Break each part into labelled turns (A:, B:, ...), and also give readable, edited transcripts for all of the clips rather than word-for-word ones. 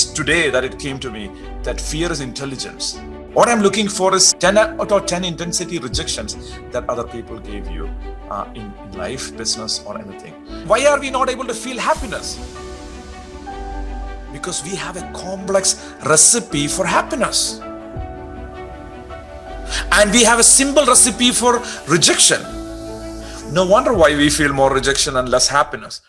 A: today that it came to me that fear is intelligence. What I'm looking for is 10 out of 10 intensity rejections that other people gave you in life, business, or anything. Why are we not able to feel happiness? Because we have a complex recipe for happiness. And we have a simple recipe for rejection. No wonder why we feel more rejection and less happiness.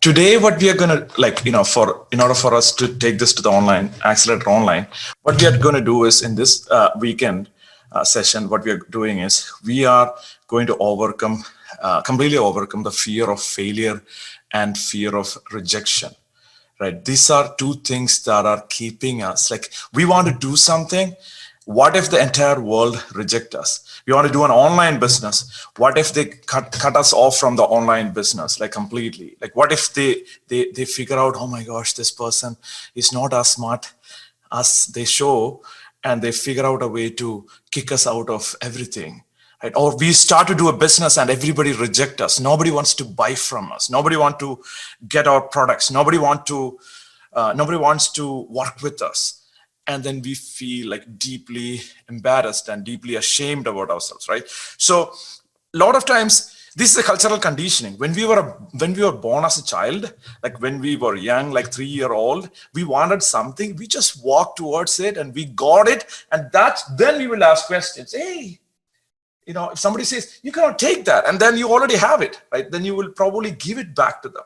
A: Today, what we are going to, in order for us to take this to the online, accelerator online, what we are going to do is in this weekend session, what we are doing is we are going to completely overcome the fear of failure and fear of rejection. Right? These are two things that are keeping us, like we want to do something. What if the entire world reject us? We want to do an online business. What if they cut us off from the online business, like completely? Like what if they figure out, oh my gosh, this person is not as smart as they show, and they figure out a way to kick us out of everything. Right? Or we start to do a business and everybody reject us. Nobody wants to buy from us. Nobody wants to get our products. Nobody wants to work with us. And then we feel like deeply embarrassed and deeply ashamed about ourselves, right? So a lot of times, this is a cultural conditioning. When we were born as a child, like when we were young, like 3-year-old, we wanted something, we just walked towards it and we got it. And then we will ask questions. Hey, if somebody says, you cannot take that, and then you already have it, right? Then you will probably give it back to them.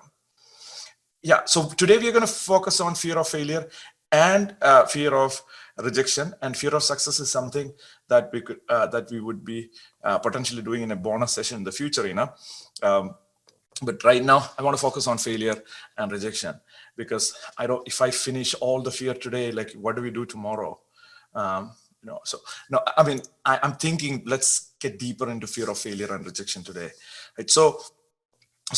A: Yeah, so today we are going to focus on fear of failure and fear of rejection, and fear of success is something that we would be potentially doing in a bonus session in the future, but right now I want to focus on failure and rejection, because if I finish all the fear today, like what do we do tomorrow? So no, I mean, I'm thinking let's get deeper into fear of failure and rejection today, right? So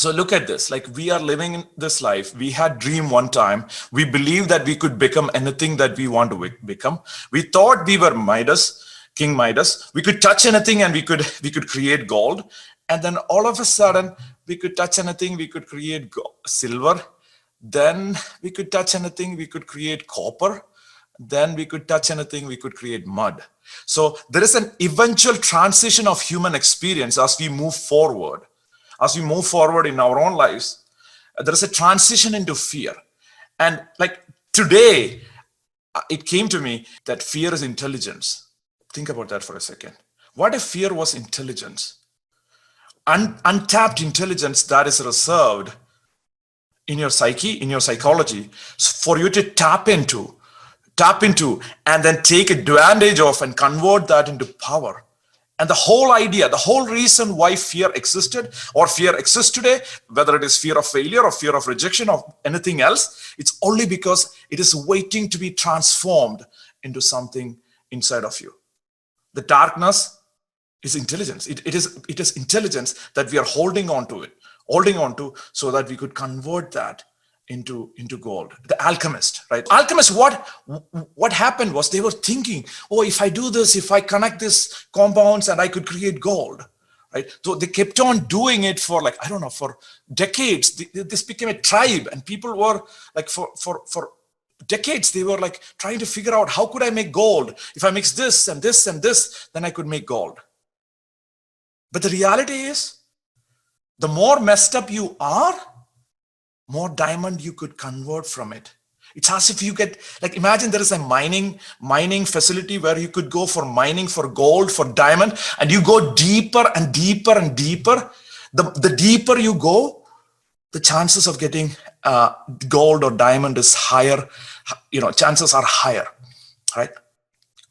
A: look at this, like we are living in this life. We had dream one time. We believed that we could become anything that we want to become. We thought we were King Midas. We could touch anything and we could create gold. And then all of a sudden we could touch anything, we could create silver. Then we could touch anything, we could create copper. Then we could touch anything, we could create mud. So there is an eventual transition of human experience as we move forward. As we move forward in our own lives, there is a transition into fear. And like today, it came to me that fear is intelligence. Think about that for a second. What if fear was intelligence? Untapped intelligence that is reserved in your psyche, in your psychology, for you to tap into, and then take advantage of and convert that into power. And the whole idea, the whole reason why fear existed or fear exists today, whether it is fear of failure or fear of rejection or anything else, it's only because it is waiting to be transformed into something inside of you. The darkness is intelligence. It is intelligence that we are holding on to so that we could convert that into gold. The alchemist, right? Alchemists, what happened was they were thinking, oh, if I do this, if I connect these compounds and I could create gold, right? So they kept on doing it for for decades. This became a tribe, and people were like for decades, they were like trying to figure out, how could I make gold? If I mix this and this and this, then I could make gold. But the reality is, the more messed up you are, more diamond you could convert from it. It's as if you get, like, imagine there is a mining facility where you could go for mining for gold, for diamond, and you go deeper and deeper and deeper. The deeper you go, the chances of getting gold or diamond is higher. Chances are higher, right?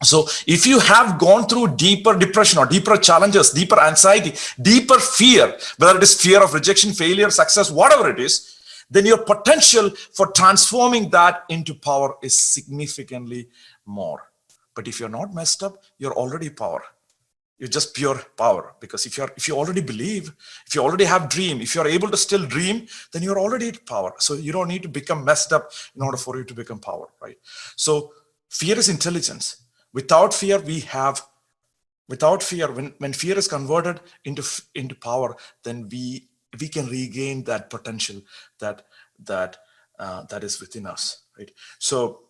A: So if you have gone through deeper depression or deeper challenges, deeper anxiety, deeper fear, whether it is fear of rejection, failure, success, whatever it is, then your potential for transforming that into power is significantly more. But if you're not messed up, you're already power. You're just pure power. Because if you already believe, if you already have dream, if you're able to still dream, then you're already power. So you don't need to become messed up in order for you to become power, right? So fear is intelligence. Without fear, when fear is converted into power, then we we can regain that potential that that that is within us, right? So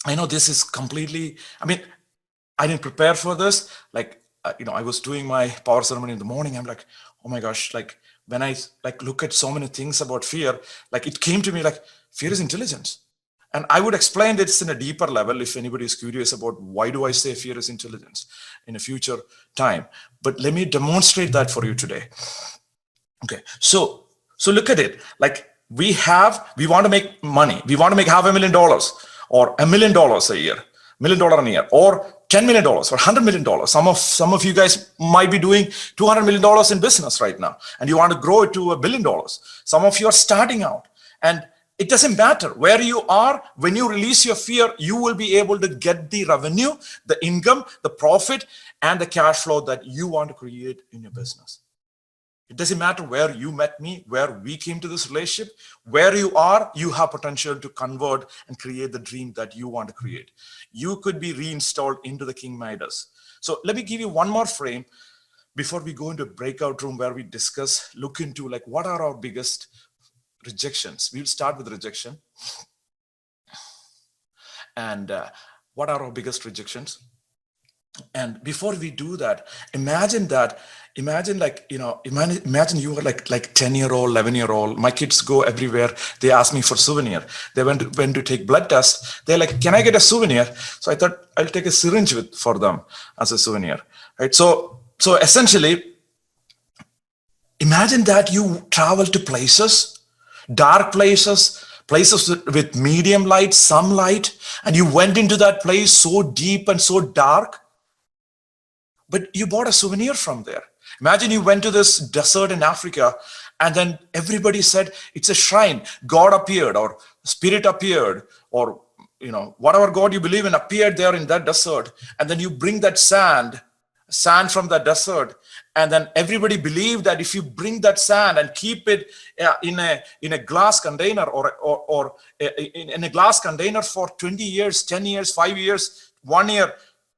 A: I know this is completely, I mean, I didn't prepare for this. Like, I was doing my power ceremony in the morning. I'm like, oh my gosh, like when I like look at so many things about fear, like it came to me like fear is intelligence. And I would explain this in a deeper level if anybody is curious about why do I say fear is intelligence in a future time. But let me demonstrate that for you today. Okay, so look at it. Like we want to make money. We want to make $500,000 or $1 million a year, $1 million a year, or $10 million or $100 million. Some of you guys might be doing $200 million in business right now, and you want to grow it to $1 billion. Some of you are starting out, and it doesn't matter where you are. When you release your fear, you will be able to get the revenue, the income, the profit, and the cash flow that you want to create in your business. It doesn't matter where you met me, where we came to this relationship, where you are, you have potential to convert and create the dream that you want to create. You could be reinstalled into the King Midas. So let me give you one more frame before we go into a breakout room where we discuss, look into like what are our biggest rejections. We'll start with rejection. And what are our biggest rejections? And before we do that, imagine like, imagine you were like 10-year-old, 11-year-old. My kids go everywhere. They ask me for souvenir. They went to take blood tests. They're like, can I get a souvenir? So I thought I'll take a syringe for them as a souvenir, right? So essentially, imagine that you travel to places, dark places with medium light, some light, and you went into that place so deep and so dark, but you bought a souvenir from there. Imagine you went to this desert in Africa, and then everybody said it's a shrine. God appeared, or spirit appeared, or whatever God you believe in appeared there in that desert. And then you bring that sand from the desert, and then everybody believed that if you bring that sand and keep it in a glass container or in a glass container for 20 years, 10 years, 5 years, 1 year,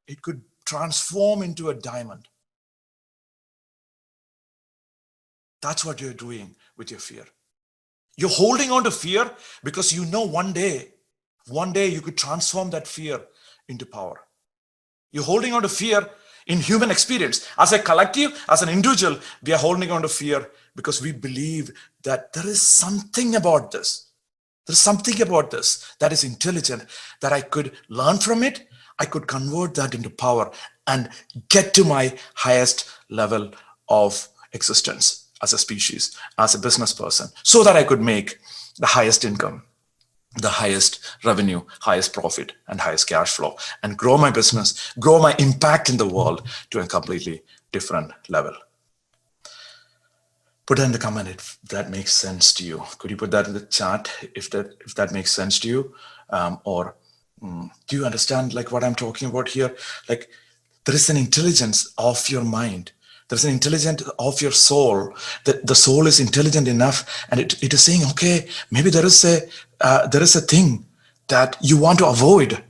A: it could transform into a diamond. That's what you're doing with your fear. You're holding on to fear because you know one day you could transform that fear into power. You're holding on to fear in human experience. As a collective, as an individual, we are holding on to fear because we believe that there is something about this. There's something about this that is intelligent, that I could learn from it. I could convert that into power and get to my highest level of existence as a species, as a business person, so that I could make the highest income, the highest revenue, highest profit, and highest cash flow, and grow my business, grow my impact in the world to a completely different level. Put that in the comment if that makes sense to you. Could you put that in the chat if that makes sense to you? Do you understand like what I'm talking about here? Like there is an intelligence of your mind. There's an intelligence of your soul. That the soul is intelligent enough, and it is saying, okay, maybe there is a thing that you want to avoid,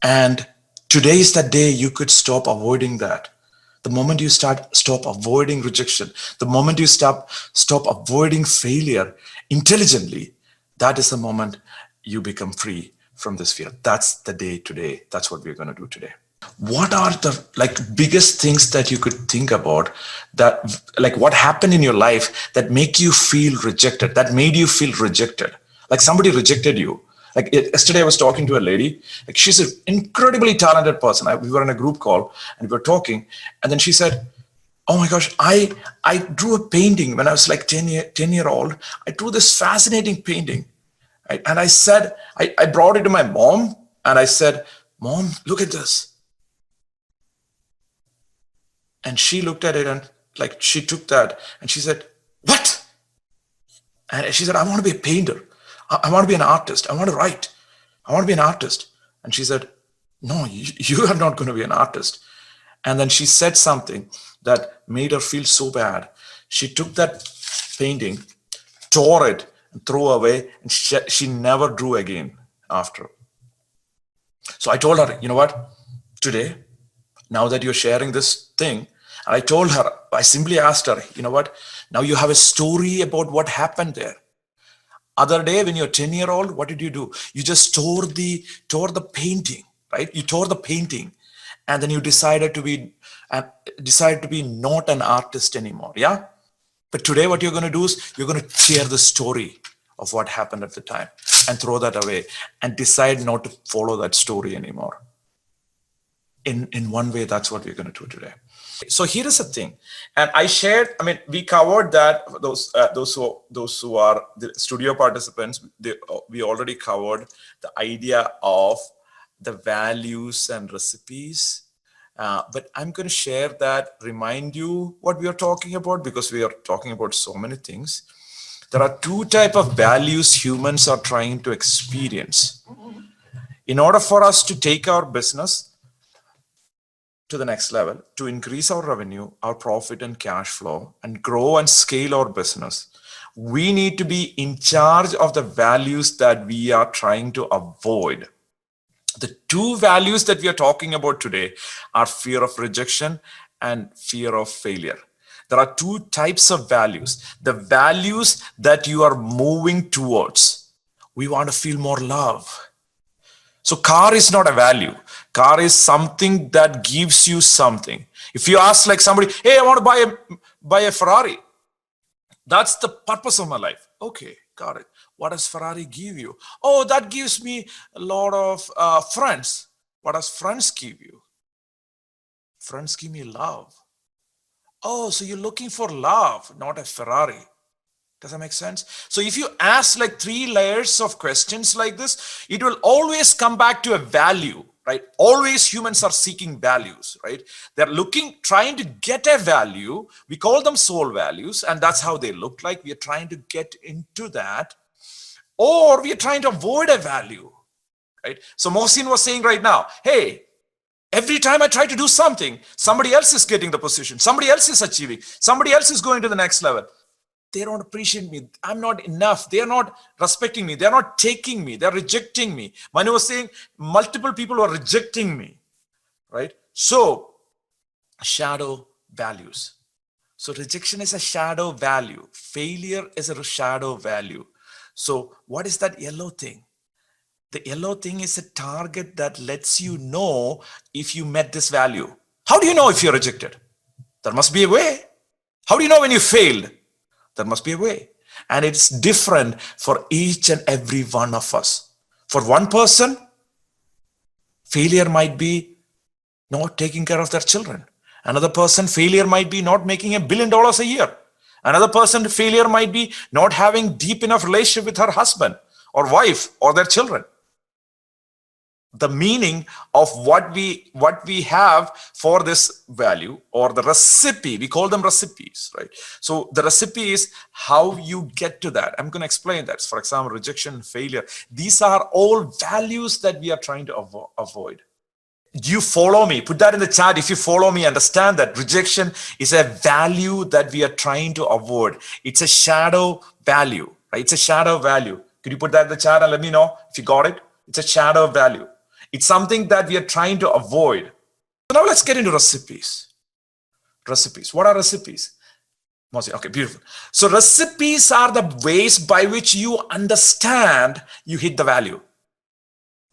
A: and today is that day you could stop avoiding that. The moment you stop avoiding rejection, the moment you stop avoiding failure intelligently, that is the moment you become free from this fear. That's the day today. That's what we're going to do today. What are the biggest things that you could think about, that what happened in your life that make you feel rejected, that made you feel rejected? Like somebody rejected you. Like yesterday I was talking to a lady, like she's an incredibly talented person. We were in a group call and we were talking, and then she said, oh my gosh, I drew a painting when I was like 10-year-old. I drew this fascinating painting. Right? And I said, I brought it to my mom and I said, Mom, look at this. And she looked at it and she took that and she said, what? And she said, I want to be a painter. I want to be an artist. I want to write. I want to be an artist. And she said, no, you are not going to be an artist. And then she said something that made her feel so bad. She took that painting, tore it, and threw away, and she never drew again after. So I told her, you know what, today, now that you're sharing this thing, and I told her, I simply asked her, you know what? Now you have a story about what happened there. Other day, when you're 10-year-old, what did you do? You just tore the painting, right? You tore the painting, and then you uh, decided to be not an artist anymore. Yeah. But today, what you're going to do is you're going to share the story of what happened at the time and throw that away and decide not to follow that story anymore. In one way, that's what we're going to do today. So here is the thing, and I shared. I mean, we covered that. Those who are the studio participants, we already covered the idea of the values and recipes. But I'm going to share that, remind you what we are talking about, because we are talking about so many things. There are two types of values humans are trying to experience. In order for us to take our business to the next level, to increase our revenue, our profit and cash flow, and grow and scale our business, we need to be in charge of the values that we are trying to avoid. The two values that we are talking about today are fear of rejection and fear of failure. There are two types of values. The values that you are moving towards. We want to feel more love. So car is not a value. Car is something that gives you something. If you ask like somebody, hey, I want to buy a Ferrari. That's the purpose of my life. Okay, got it. What does Ferrari give you? Oh, that gives me a lot of friends. What does friends give you? Friends give me love. Oh, so you're looking for love, not a Ferrari. Does that make sense? So if you ask like 3 layers of questions like this, it will always come back to a value, right? Always humans are seeking values, right? They're trying to get a value. We call them soul values, and that's how they look like. We are trying to get into that, or we are trying to avoid a value, right? So Mohsin was saying right now, hey, every time I try to do something, somebody else is getting the position. Somebody else is achieving. Somebody else is going to the next level. They don't appreciate me. I'm not enough. They're not respecting me. They're not taking me. They're rejecting me. Manu was saying multiple people are rejecting me, right? So shadow values. So rejection is a shadow value. Failure is a shadow value. So what is that yellow thing? The yellow thing is a target that lets you know if you met this value. How do you know if you're rejected? There must be a way. How do you know when you failed? There must be a way. And it's different for each and every one of us. For one person, failure might be not taking care of their children. Another person, failure might be not making $1 billion a year. Another person, failure might be not having deep enough relationship with her husband or wife or their children. The meaning of what we have for this value, or the recipe, we call them recipes, right? So the recipe is how you get to that. I'm going to explain that. For example, rejection, failure, these are all values that we are trying to avoid. Do you follow me? Put that in the chat. If you follow me, understand that rejection is a value that we are trying to avoid. It's a shadow value, right? It's a shadow value. Could you put that in the chat and let me know if you got it? It's a shadow value. It's something that we are trying to avoid. So now let's get into recipes. Recipes. What are recipes? Okay, beautiful. So recipes are the ways by which you understand you hit the value.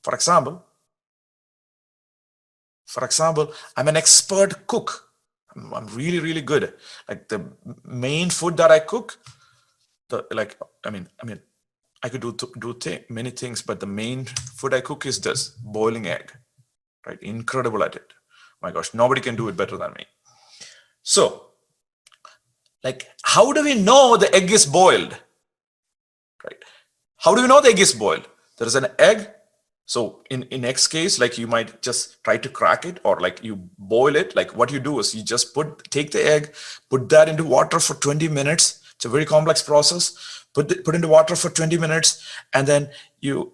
A: For example, I'm an expert cook. I'm really, really good. Like the main food that I cook, I could do many things, but the main food I cook is this, boiling egg, right? Incredible at it. My gosh, nobody can do it better than me. So, like, how do we know the egg is boiled, right? How do we know the egg is boiled? There is an egg. So in X case, like you might just try to crack it, or like you boil it. Like what you do is you just take the egg, put that into water for 20 minutes. It's a very complex process. Put into water for 20 minutes, and then you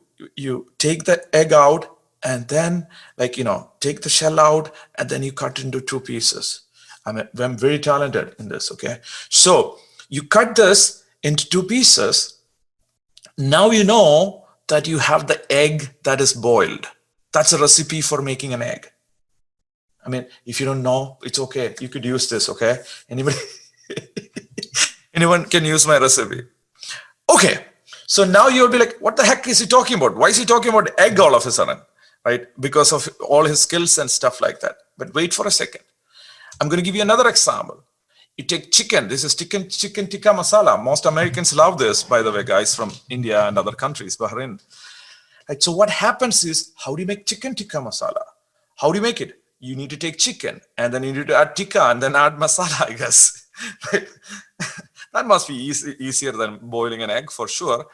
A: take the egg out, and then take the shell out, and then you cut it into 2 pieces. I'm very talented in this. Okay, so you cut this into 2 pieces. Now you know that you have the egg that is boiled. That's a recipe for making an egg. I mean, if you don't know, it's okay. You could use this, okay? Anybody, anyone can use my recipe. Okay, so now you'll be like, what the heck is he talking about? Why is he talking about egg all of a sudden, right? Because of all his skills and stuff like that. But wait for a second. I'm going to give you another example. You take chicken. This is chicken tikka masala. Most Americans love this, by the way, guys, from India and other countries, Bahrain. Right, so what happens is, how do you make chicken tikka masala? How do you make it? You need to take chicken, and then you need to add tikka, and then add masala, I guess. Right? That must be easier than boiling an egg for sure.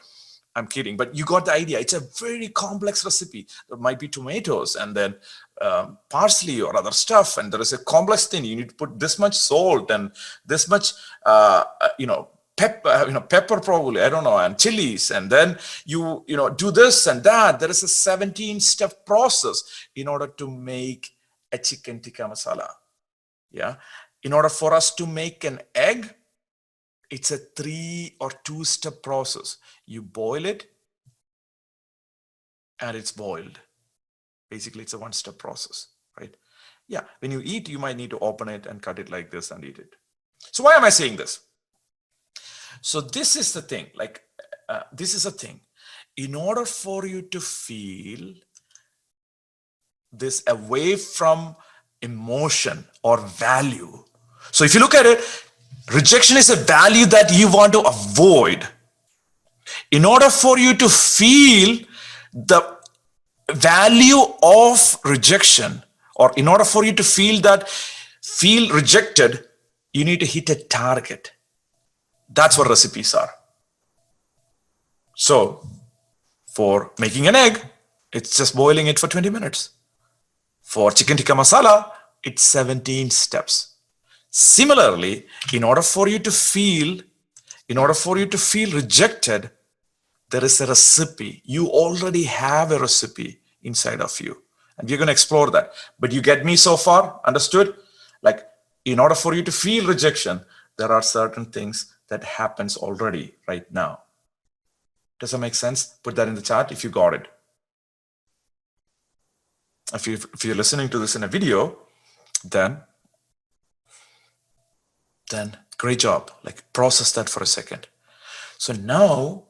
A: I'm kidding, but you got the idea. It's a very complex recipe. There might be tomatoes and then parsley or other stuff, and there is a complex thing. You need to put this much salt and this much, pepper probably, I don't know, and chilies, and then you do this and that. There is a 17-step process in order to make a chicken tikka masala. Yeah, in order for us to make an egg, it's a 3 or 2-step process. You boil it and it's boiled. Basically, it's a 1-step process, right? Yeah, when you eat, you might need to open it and cut it like this and eat it. So why am I saying this? So this is the thing, this is a thing. In order for you to feel this away from emotion or value. So if you look at it, rejection is a value that you want to avoid. In order for you to feel the value of rejection, or in order for you to feel rejected, you need to hit a target. That's what recipes are. So for making an egg, it's just boiling it for 20 minutes. For chicken tikka masala, it's 17 steps. Similarly, in order for you to feel rejected, there is a recipe. You already have a recipe inside of you, and we're going to explore that. But you get me so far? Understood? Like, in order for you to feel rejection, there are certain things that happens already right now. Does that make sense? Put that in the chat if you got it. If you're listening to this in a video, then great job. Like, process that for a second. So now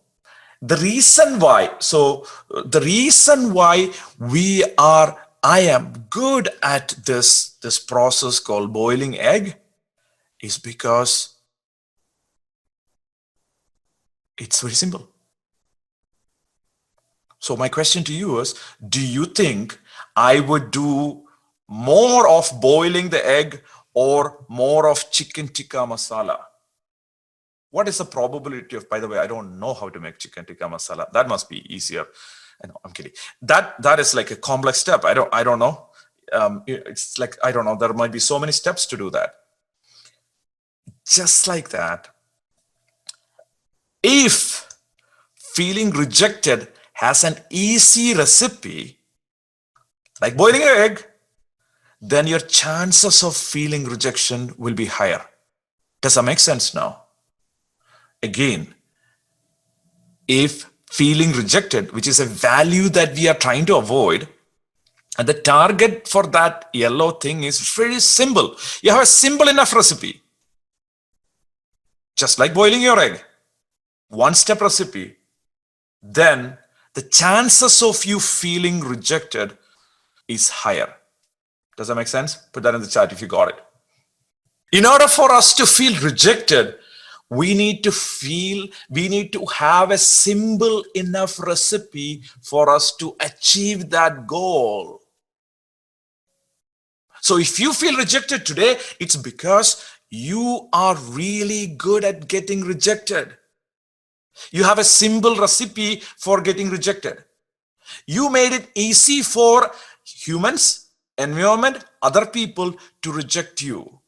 A: the reason why I am good at this process called boiling egg is because it's very simple. So my question to you is, do you think I would do more of boiling the egg or more of chicken tikka masala? What is the probability of, by the way, I don't know how to make chicken tikka masala. That must be easier. I know, I'm kidding. That is like a complex step. I don't know. It's like, I don't know. There might be so many steps to do that. Just like that, if feeling rejected has an easy recipe, like boiling an egg, then your chances of feeling rejection will be higher. Does that make sense now? Again, if feeling rejected, which is a value that we are trying to avoid, and the target for that yellow thing is very simple. You have a simple enough recipe. Just like boiling your egg, 1-step recipe, then the chances of you feeling rejected is higher. Does that make sense? Put that in the chat if you got it. In order for us to feel rejected, we need to have a simple enough recipe for us to achieve that goal. So if you feel rejected today, it's because you are really good at getting rejected. You have a simple recipe for getting rejected. You made it easy for humans, environment, other people to reject you.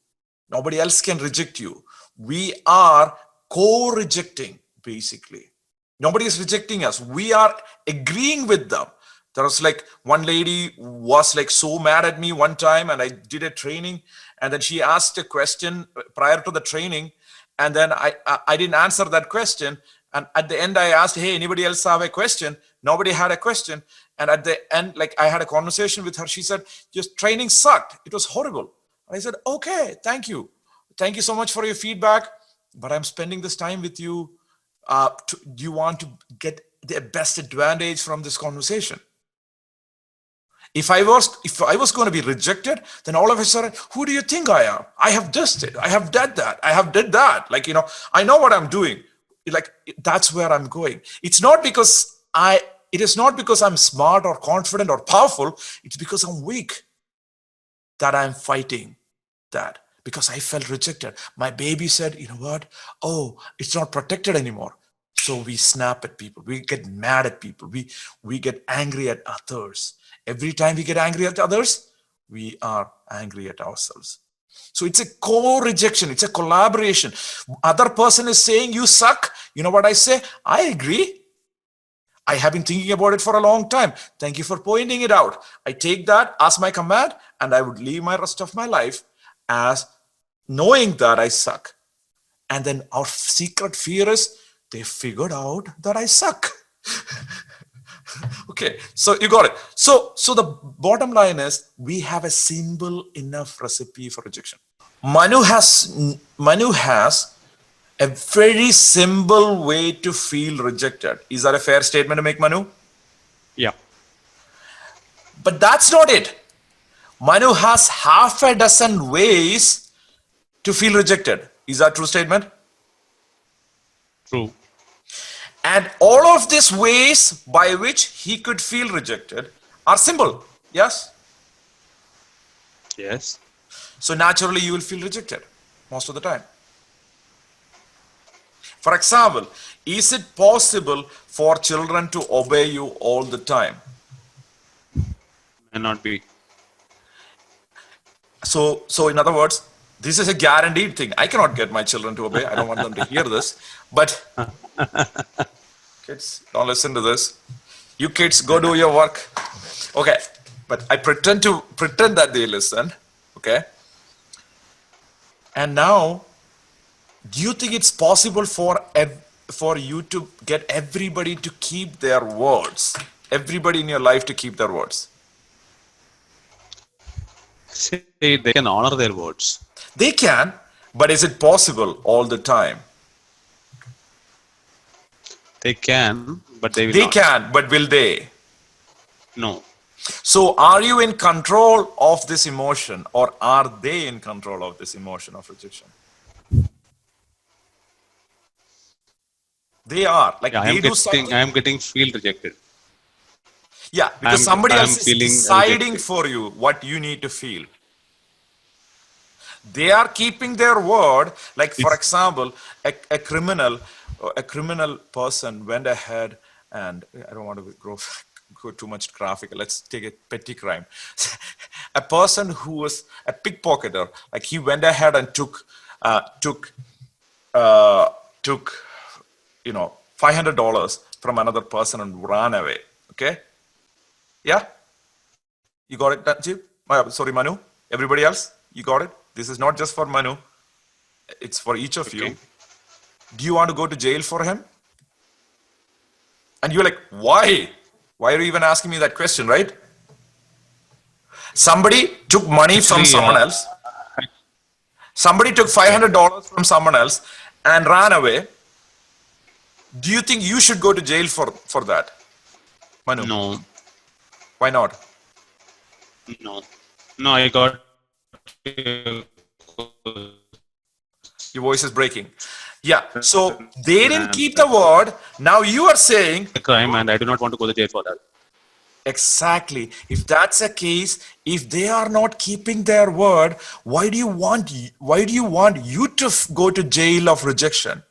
A: Nobody else can reject you. We are co-rejecting, basically. Nobody is rejecting us. We are agreeing with them. There was like one lady was like so mad at me one time, and I did a training, and then she asked a question prior to the training, and then I didn't answer that question, And at the end, I asked, hey, anybody else have a question? Nobody had a question. And at the end, like I had a conversation with her. She said, your training sucked. It was horrible. I said, okay, thank you. Thank you so much for your feedback. But I'm spending this time with you. Do you want to get the best advantage from this conversation? If I was going to be rejected, then all of a sudden, who do you think I am? I have just it. I have done that. I have did that. Like, I know what I'm doing. Like, that's where I'm going. It is not because I'm smart or confident or powerful. It's because I'm weak that I'm fighting that, because I felt rejected. My baby said, you know what? Oh, it's not protected anymore. So we snap at people. We get mad at people. We get angry at others. Every time we get angry at others, we are angry at ourselves. So it's a co-rejection. It's a collaboration. Other person is saying you suck. You know what I say? I agree. I have been thinking about it for a long time. Thank you for pointing it out. I take that as my command, and I would live my rest of my life as knowing that I suck. And then our secret fear is they figured out that I suck. Okay, so you got it. So the bottom line is we have a simple enough recipe for rejection. Manu has a very simple way to feel rejected. Is that a fair statement to make, Manu?
B: Yeah.
A: But that's not it. Manu has half a dozen ways to feel rejected. Is that a true statement?
B: True.
A: And all of these ways by which he could feel rejected are simple. Yes?
B: Yes.
A: So naturally you will feel rejected most of the time. For example, is it possible for children to obey you all the time?
B: May not be.
A: So in other words, this is a guaranteed thing. I cannot get my children to obey. I don't want them to hear this. But kids, don't listen to this. You kids, go do your work. Okay. But I pretend that they listen. Okay. And now, do you think it's possible for you to get everybody to keep their words? Everybody in your life to keep their words?
B: Say they can honor their words.
A: They can, but is it possible all the time?
B: They can, but they will
A: They
B: not.
A: can, but will they?
B: No.
A: So are you in control of this emotion, or are they in control of this emotion of rejection? They are. Like,
B: Yeah,
A: they do something.
B: I am getting feel rejected.
A: Yeah, because somebody else is
B: feeling
A: deciding
B: rejected.
A: for you what you need to feel. They are keeping their word. Like, for example, a criminal person went ahead, and I don't want to go too much graphic. Let's take a petty crime. A person who was a pickpocketer, like he went ahead and took $500 from another person and ran away. Okay? Yeah? You got it, Najib? Sorry, Manu. Everybody else? You got it? This is not just for Manu. It's for each of you. Do you want to go to jail for him? And you're like, why? Why are you even asking me that question, right? Somebody took money from someone else. Somebody took $500 from someone else and ran away. Do you think you should go to jail for that, Manu?
B: No.
A: Why not?
B: No. No, I got
A: your voice is breaking. Yeah, so they didn't keep the word. Now you are saying
B: a crime, and I do not want to go to jail for that.
A: Exactly. If that's the case, if they are not keeping their word, why do you want you to go to jail of rejection?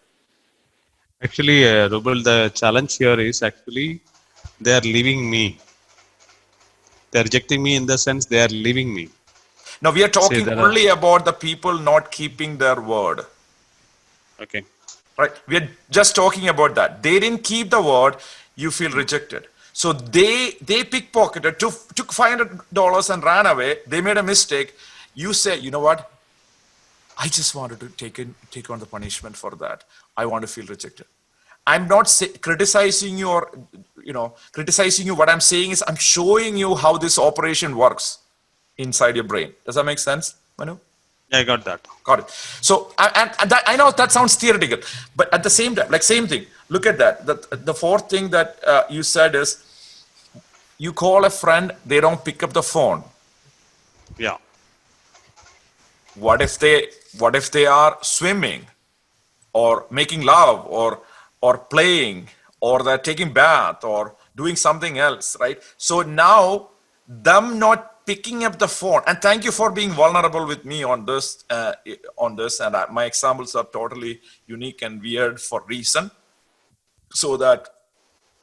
B: Actually, Ruble, the challenge here is actually they are leaving me. They are rejecting me in the sense they are leaving me.
A: Now we are talking only about the people not keeping their word.
B: Okay.
A: Right. We are just talking about that. They didn't keep the word. You feel rejected. So they pickpocketed, took $500 and ran away. They made a mistake. You say, you know what? I just wanted to take on the punishment for that. I want to feel rejected. I'm not criticizing you or, criticizing you. What I'm saying is I'm showing you how this operation works inside your brain. Does that make sense, Manu?
B: I got that.
A: Got it. So, and that, I know that sounds theoretical, but at the same time, like same thing, look at that. The fourth thing that you said is, you call a friend, they don't pick up the phone.
B: Yeah.
A: What if they are swimming or making love or playing, or they're taking bath or doing something else, right? So now them not picking up the phone, and thank you for being vulnerable with me on this, and my examples are totally unique and weird for reason, so that,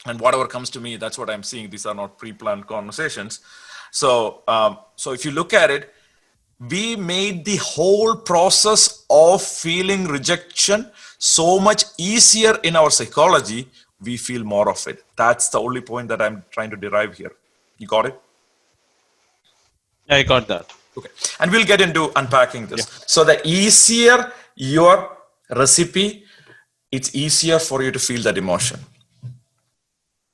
A: and whatever comes to me, that's what I'm seeing. These are not pre-planned conversations. So so if you look at it, we made the whole process of feeling rejection so much easier in our psychology. We feel more of it. That's the only point that I'm trying to derive here. You got it?
B: I got that.
A: Okay. And we'll get into unpacking this.
B: Yeah.
A: So the easier your recipe, it's easier for you to feel that emotion.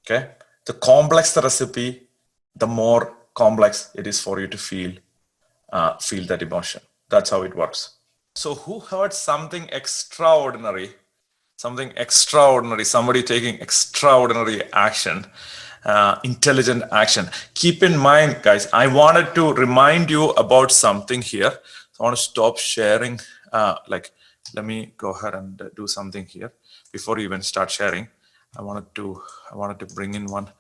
A: Okay. The complex the recipe, the more complex it is for you to feel that emotion. That's how it works. So who heard something extraordinary? Something extraordinary, somebody taking extraordinary action, intelligent action. Keep in mind, guys, I wanted to remind you about something here. So I want to stop sharing. Let me go ahead and do something here before you even start sharing. I wanted to bring in one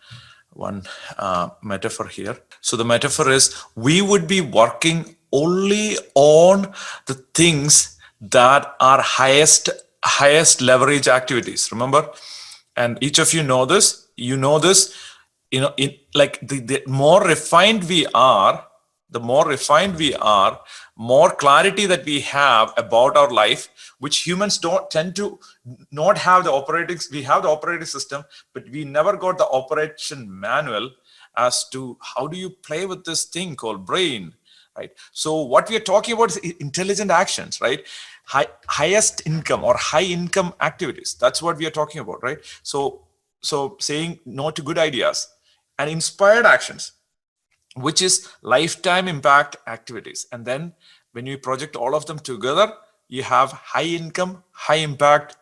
A: metaphor here. So the metaphor is, we would be working only on the things that are highest leverage activities. Remember, and each of you know this. In like the more refined we are, more clarity that we have about our life, which humans don't tend to not have we have the operating system, but we never got the operation manual as to how do you play with this thing called brain, right? So what we are talking about is intelligent actions, right? Highest income or high income activities. That's what we are talking about, right? So saying no to good ideas and inspired actions, which is lifetime impact activities. And then when you project all of them together, you have high income, high impact,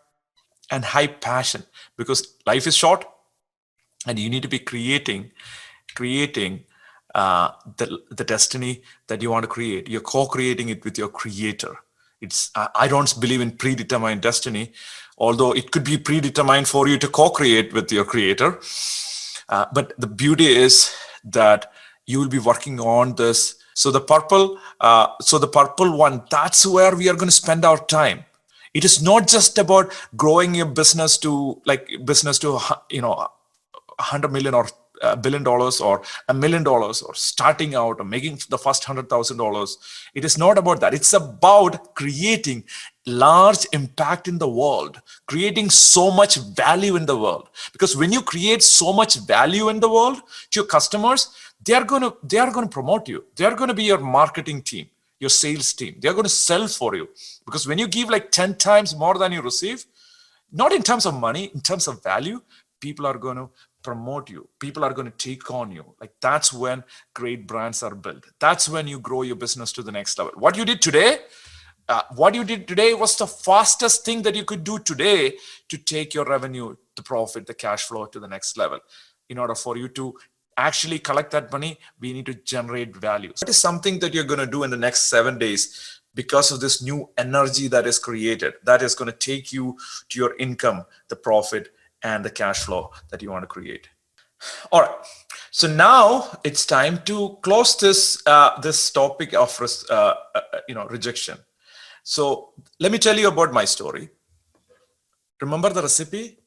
A: and high passion, because life is short and you need to be creating the destiny that you want to create. You're co-creating it with your creator. I don't believe in predetermined destiny, although it could be predetermined for you to co-create with your creator. But the beauty is that you will be working on this. So the purple one, that's where we are going to spend our time. It is not just about growing your business to $100 million or $1 billion or $1 million, or starting out or making the first $100,000. It is not about that. It's about creating large impact in the world, creating so much value in the world. Because when you create so much value in the world to your customers, they are going to promote you. They are going to be your marketing team, your sales team. They are going to sell for you. Because when you give like 10 times more than you receive, not in terms of money, in terms of value, people are going to promote you. People are going to take on you. Like, that's when great brands are built. That's when you grow your business to the next level. What you did today was the fastest thing that you could do today to take your revenue, the profit, the cash flow to the next level. In order for you to actually collect that money, we need to generate value. That is something that you're going to do in the next 7 days, because of this new energy that is created, that is going to take you to your income, the profit, and the cash flow that you want to create. All right. So now it's time to close this topic of rejection. So let me tell you about my story. Remember the recipe?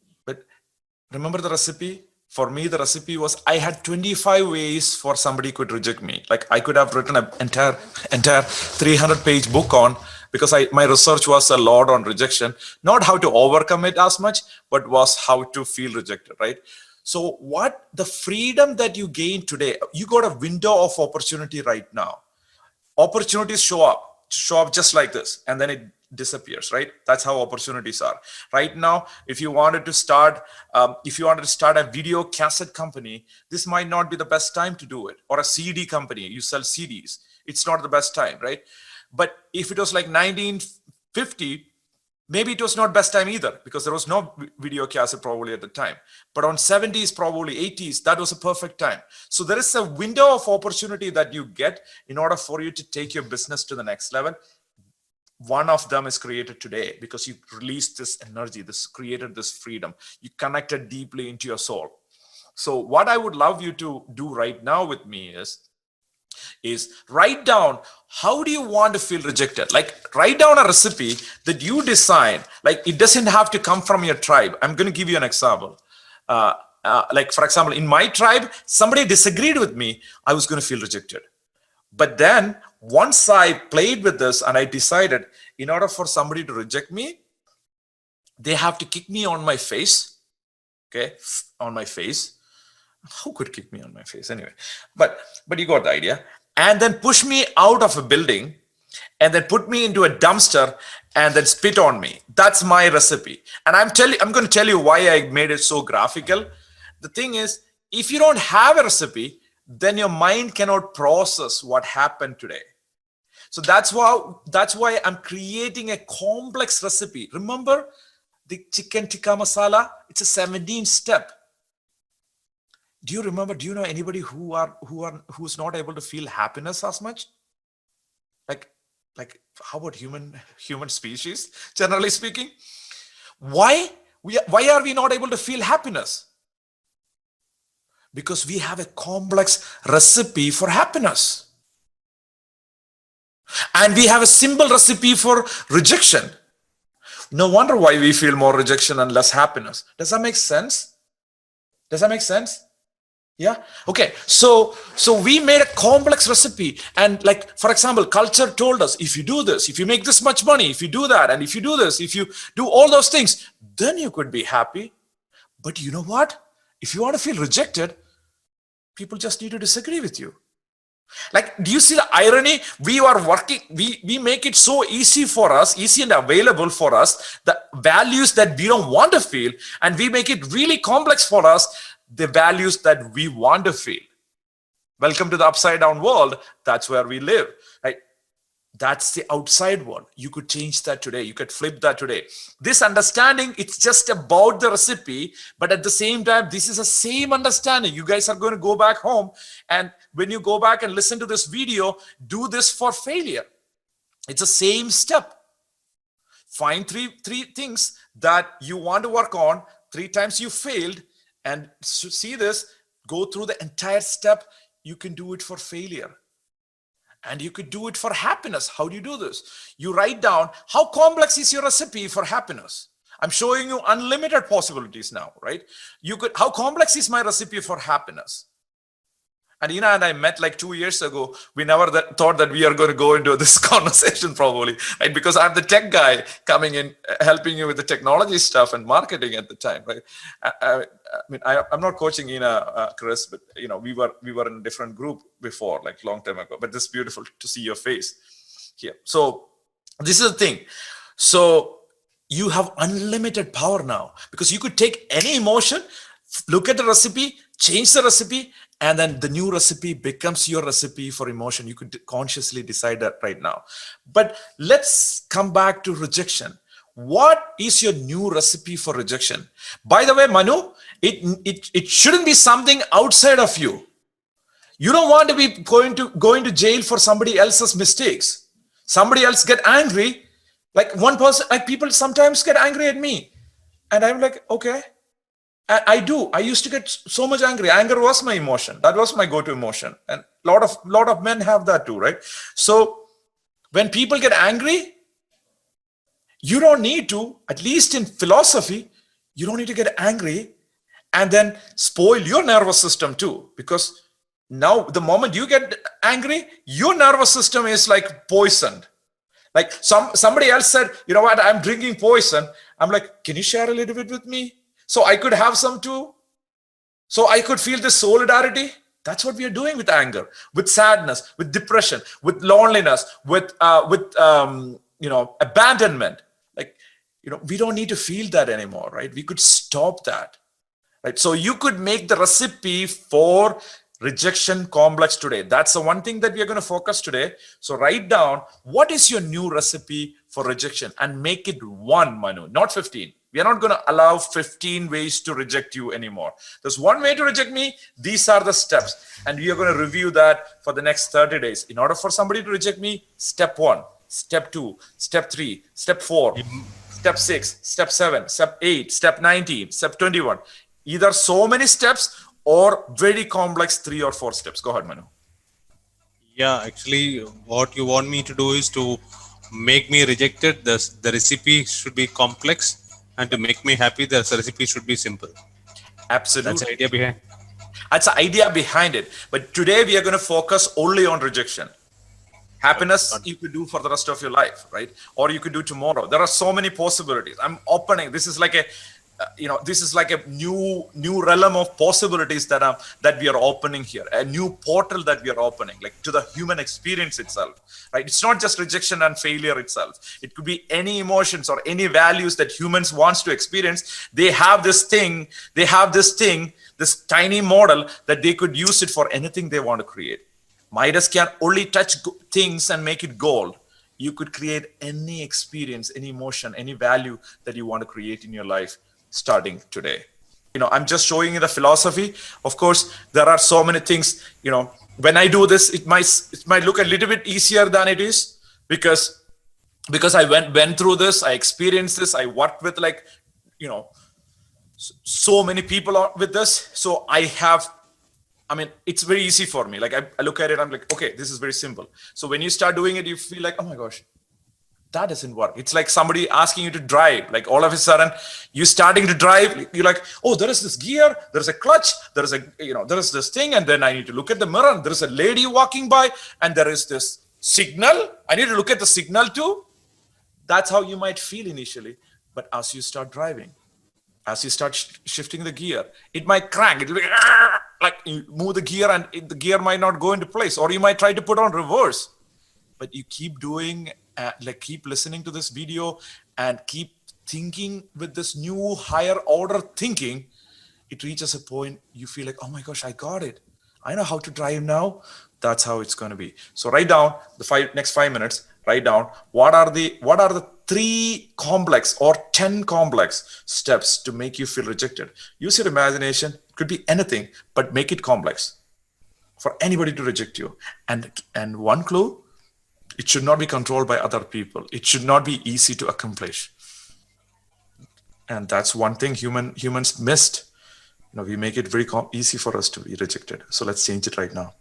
A: For me, the recipe was, I had 25 ways for somebody could reject me. Like, I could have written an entire 300-page book on, because my research was a lot on rejection, not how to overcome it as much, but was how to feel rejected, right? So what the freedom that you gain today, you got a window of opportunity right now. Opportunities show up just like this, and then disappears, right? That's how opportunities are right now. If you wanted to start a video cassette company, this might not be the best time to do it. Or a CD company, you sell CDs, it's not the best time, right? But if it was like 1950, maybe it was not best time either, because there was no video cassette probably at the time. But on 70s, probably 80s, that was a perfect time. So there is a window of opportunity that you get in order for you to take your business to the next level. One of them is created today because you released this energy, this created this freedom. You connected deeply into your soul. So what I would love you to do right now with me is write down, how do you want to feel rejected? Like, write down a recipe that you decide. Like, it doesn't have to come from your tribe. I'm going to give you an example. Like, for example, in my tribe, somebody disagreed with me, I was going to feel rejected. But then once I played with this and I decided, in order for somebody to reject me, they have to kick me on my face. Okay, on my face. Who could kick me on my face anyway? But you got the idea. And then push me out of a building, and then put me into a dumpster, and then spit on me. That's my recipe. And I'm going to tell you why I made it so graphical. The thing is, if you don't have a recipe, then your mind cannot process what happened today. So that's why I'm creating a complex recipe. Remember the chicken tikka masala? It's a 17 step. Do you remember? Do you know anybody who's not able to feel happiness as much? Like how about human species, generally speaking? Why are we not able to feel happiness? Because we have a complex recipe for happiness. And we have a simple recipe for rejection. No wonder why we feel more rejection and less happiness. Does that make sense? Does that make sense? Yeah. Okay. So we made a complex recipe, and like, for example, culture told us, if you do this, if you make this much money, if you do that, and if you do this, if you do all those things, then you could be happy. But you know what? If you want to feel rejected, people just need to disagree with you. Like, do you see the irony? We are working, we make it so easy for us, easy and available for us, the values that we don't want to feel, and we make it really complex for us, the values that we want to feel. Welcome to the upside down world. That's where we live, right? That's the outside world. You could change that today. You could flip that today. This understanding, it's just about the recipe, but at the same time, this is the same understanding. You guys are going to go back home, and when you go back and listen to this video, do this for failure. It's the same step. Find three things that you want to work on, 3 times you failed, and see this, go through the entire step. You can do it for failure. And you could do it for happiness. How do you do this? You write down, how complex is your recipe for happiness? I'm showing you unlimited possibilities now, right? How complex is my recipe for happiness? And Ina and I met like 2 years ago. We never thought that we are going to go into this conversation probably, right? Because I'm the tech guy coming in, helping you with the technology stuff and marketing at the time, right? I'm not coaching Ina, Chris, but we were in a different group before, like long time ago. But this is beautiful to see your face here. So this is the thing. So you have unlimited power now, because you could take any emotion, look at the recipe, change the recipe, and then the new recipe becomes your recipe for emotion. You could consciously decide that right now. But let's come back to rejection. What is your new recipe for rejection? By the way, Manu, it shouldn't be something outside of you. You don't want to be going to jail for somebody else's mistakes. Somebody else get angry. Like one person, like people sometimes get angry at me. And I'm like, okay. I do. I used to get so much angry. Anger was my emotion. That was my go-to emotion. And lot of men have that too, right? So when people get angry, you don't need to, at least in philosophy, you don't need to get angry and then spoil your nervous system too. Because now the moment you get angry, your nervous system is like poisoned. Like somebody else said, you know what, I'm drinking poison. I'm like, can you share a little bit with me? So I could have some too. So I could feel this solidarity. That's what we are doing with anger, with sadness, with depression, with loneliness, with abandonment. Like, we don't need to feel that anymore, right? We could stop that, right? So you could make the recipe for rejection complex today. That's the one thing that we are going to focus today. So write down, what is your new recipe for rejection, and make it one, Manu, not 15. We are not going to allow 15 ways to reject you anymore. There's one way to reject me. These are the steps. And we are going to review that for the next 30 days. In order for somebody to reject me, step 1, step 2, step 3, step 4, step 6, step 7, step 8, step 19, step 21. Either so many steps or very complex 3 or 4 steps. Go ahead, Manu.
B: Yeah, actually, what you want me to do is to make me rejected. The recipe should be complex, and to make me happy, the recipe should be simple. That's the
A: Absolutely.
B: idea behind.
A: That's the idea behind it. But today we are going to focus only on rejection. Happiness you could do for the rest of your life, right? Or you could do tomorrow. There are so many possibilities. I'm opening. This is like a new realm of possibilities that we are opening here, a new portal that we are opening, like to the human experience itself, right? It's not just rejection and failure itself. It could be any emotions or any values that humans wants to experience. They have this tiny model that they could use it for anything they want to create. Midas can only touch things and make it gold. You could create any experience, any emotion, any value that you want to create in your life starting today. I'm just showing you the philosophy. Of course, there are so many things, when I do this, it might look a little bit easier than it is, because I went through this, I experienced this, I worked with so many people with this. So it's very easy for me. Like I look at it, I'm like, okay, this is very simple. So when you start doing it, you feel like, oh my gosh, that doesn't work. It's like somebody asking you to drive. Like all of a sudden, you starting to drive. You're like, oh, there is this gear, there's a clutch, there is this thing, and then I need to look at the mirror. And there is a lady walking by, and there is this signal. I need to look at the signal too. That's how you might feel initially. But as you start driving, as you start shifting the gear, it might crank. It'll be like you move the gear, and the gear might not go into place, or you might try to put on reverse. But you keep doing, keep listening to this video and keep thinking with this new higher order thinking. It reaches a point you feel like, oh my gosh, I got it. I know how to drive now. That's how it's going to be. So write down the next 5 minutes. Write down what are the 3 complex or 10 complex steps to make you feel rejected. Use your imagination. It could be anything, but make it complex for anybody to reject you. And one clue. It should not be controlled by other people. It should not be easy to accomplish. And that's one thing humans missed. We make it very easy for us to be rejected. So let's change it right now.